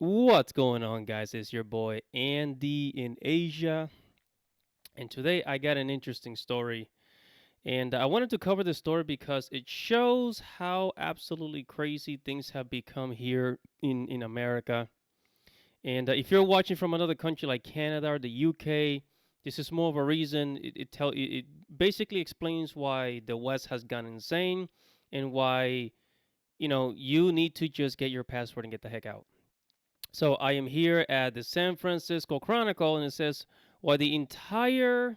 What's going on, guys? It's your boy Andy in Asia, and today I got an interesting story. And I wanted to cover this story because it shows how absolutely crazy things have become here in America. And if you're watching from another country like Canada or the UK, this is more of a reason. It basically explains why the West has gone insane and why you need to just get your passport and get the heck out. So I am here at the San Francisco Chronicle, and it says while the entire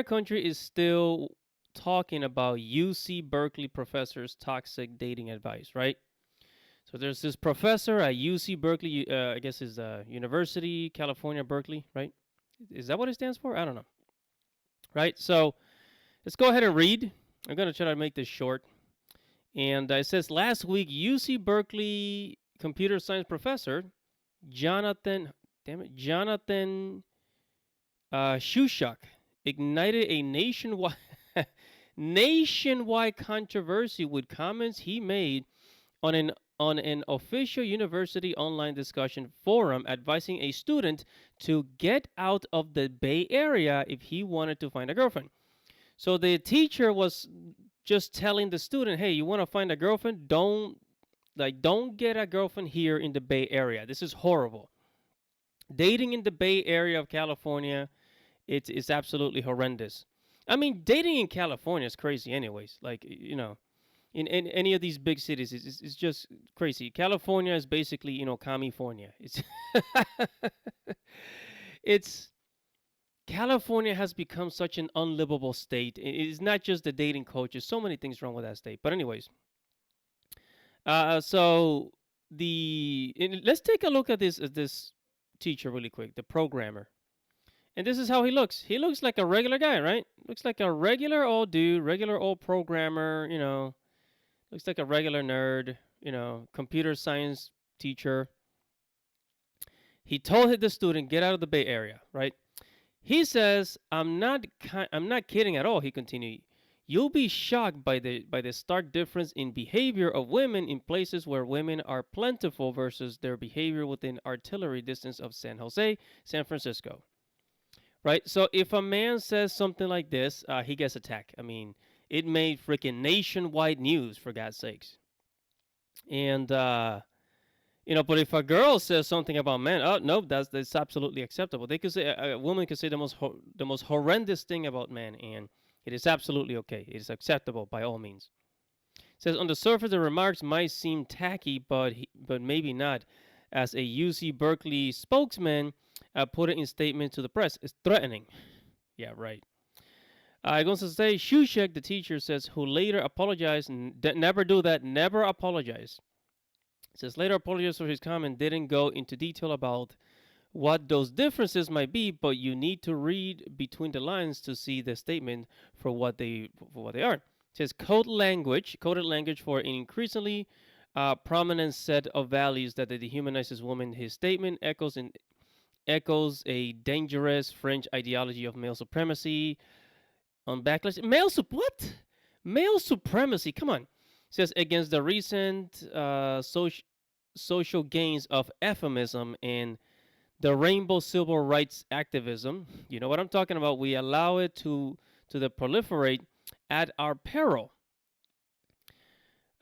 country is still talking about UC Berkeley professor's toxic dating advice, right? So there's this professor at UC Berkeley, I guess is University California Berkeley, right? Is that what it stands for? I don't know, right? So let's go ahead and read. I'm gonna try to make this short. And it says last week, UC Berkeley computer science professor Jonathan, Jonathan Shushak ignited a nationwide controversy with comments he made on an official university online discussion forum advising a student to get out of the Bay Area if he wanted to find a girlfriend. So the teacher was just telling the student, "Hey, you want to find a girlfriend? Don't get a girlfriend here in the Bay Area. This is horrible. Dating in the Bay Area of California, it's absolutely horrendous. I mean, dating in California is crazy, anyways. Like in any of these big cities, it's just crazy. California is basically California. It's California has become such an unlivable state. It is not just the dating culture. So many things wrong with that state. But anyways, so let's take a look at this teacher really quick, the programmer. And this is how he looks. He looks like a regular guy, right? Looks like a regular old dude, regular old programmer, looks like a regular nerd, computer science teacher. He told the student, get out of the Bay Area, right? He says, I'm not kidding at all, he continued. You'll be shocked by the stark difference in behavior of women in places where women are plentiful versus their behavior within artillery distance of San Jose, San Francisco. Right? So if a man says something like this, he gets attacked. I mean, it made freaking nationwide news, for God's sakes. And but if a girl says something about men, oh no, that's absolutely acceptable. They could say a woman could say the most horrendous thing about men, and it is absolutely okay. It is acceptable by all means. It says on the surface, the remarks might seem tacky, but maybe not, as a UC Berkeley spokesman put it in statement to the press. It's threatening. Yeah, right. It goes to say, Shushek, the teacher, says, who later apologized. Never do that. Never apologize. It says later apologized for his comment. Didn't go into detail about what those differences might be, but you need to read between the lines to see the statement for what they are. It says coded language for an increasingly prominent set of values that dehumanizes women. His statement echoes a dangerous French ideology of male supremacy on backlash. Male supremacy? Come on. It says against the recent social gains of euphemism and the rainbow civil rights activism. You know what I'm talking about. We allow it to the proliferate at our peril.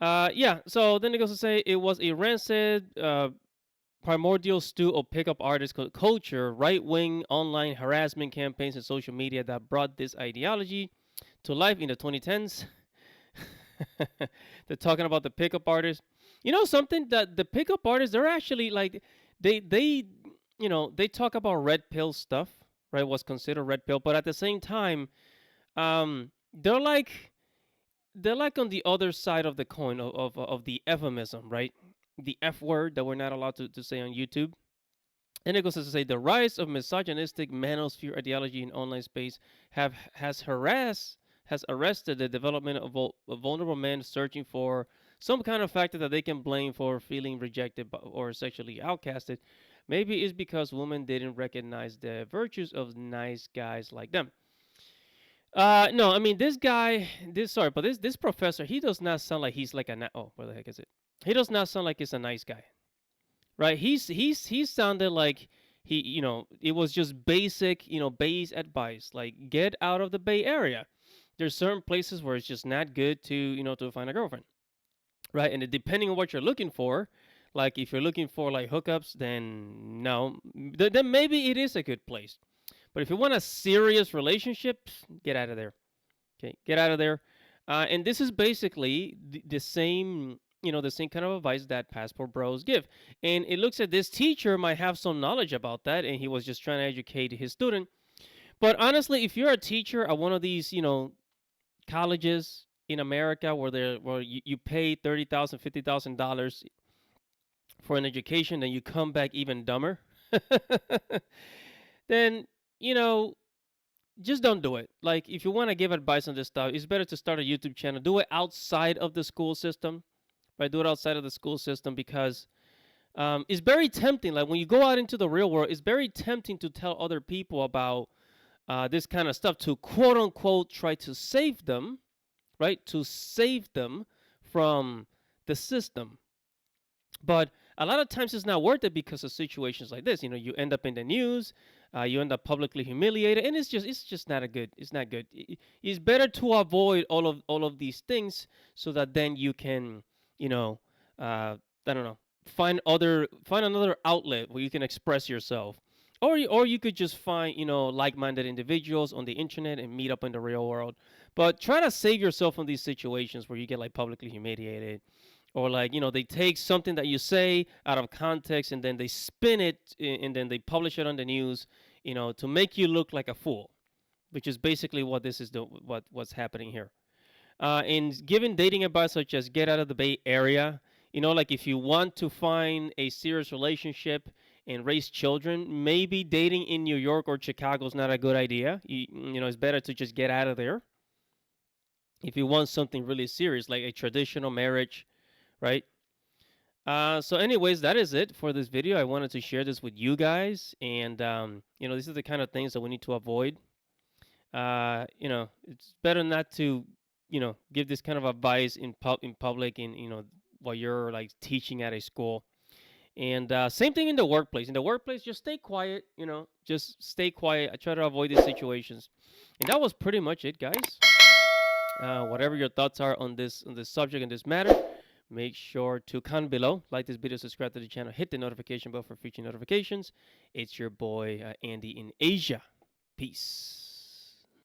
Yeah. So then it goes to say it was a rancid primordial stew of pickup artist culture, right-wing online harassment campaigns, and social media that brought this ideology to life in the 2010s. They're talking about the pickup artists. You know something, that the pickup artists, they're actually like they talk about red pill stuff, right? What's considered red pill, but at the same time, they're like on the other side of the coin of the euphemism, right? The F word that we're not allowed to say on YouTube. And it goes to say the rise of misogynistic manosphere ideology in online space has arrested the development of vulnerable men searching for some kind of factor that they can blame for feeling rejected or sexually outcasted. Maybe it's because women didn't recognize the virtues of nice guys like them. No, I mean this guy. This professor, he does not sound like he's like a oh, where the heck is it? He does not sound like he's a nice guy, right? He sounded like it was just basic, base advice, like get out of the Bay Area. There's certain places where it's just not good to to find a girlfriend, right? And depending on what you're looking for, like if you're looking for like hookups, then no, then maybe it is a good place. But if you want a serious relationship, get out of there. Okay, get out of there. And this is basically the same, the same kind of advice that passport bros give. And it looks like this teacher might have some knowledge about that, and he was just trying to educate his student. But honestly, if you're a teacher at one of these, colleges in America where you pay $30,000, $50,000 for an education, then you come back even dumber, then you know just don't do it. Like if you want to give advice on this stuff, it's better to start a YouTube channel. Do it outside of the school system, right? Do it outside of the school system because it's very tempting. Like when you go out into the real world, it's very tempting to tell other people about this kind of stuff to quote unquote try to save them, right? To save them from the system. But a lot of times it's not worth it because of situations like this. You end up in the news, you end up publicly humiliated, and it's just not a good. It's not good. It's better to avoid all of these things so that then you can, you know, I don't know, find another outlet where you can express yourself. Or you could just find like-minded individuals on the internet and meet up in the real world, but try to save yourself from these situations where you get like publicly humiliated, or like they take something that you say out of context and then they spin it and then they publish it on the news, to make you look like a fool, which is basically what this is what's happening here. In giving dating advice such as get out of the Bay Area, like if you want to find a serious relationship and raise children, maybe dating in New York or Chicago is not a good idea. It's better to just get out of there. If you want something really serious like a traditional marriage, right? So, anyways, that is it for this video. I wanted to share this with you guys, and this is the kind of things that we need to avoid. It's better not to, give this kind of advice in public, and while you're like teaching at a school. And same thing in the workplace. In the workplace, just stay quiet. Just stay quiet. I try to avoid these situations, and that was pretty much it, guys. Whatever your thoughts are on this subject and this matter, make sure to comment below, like this video, subscribe to the channel, hit the notification bell for future notifications. It's your boy Andy in Asia. Peace.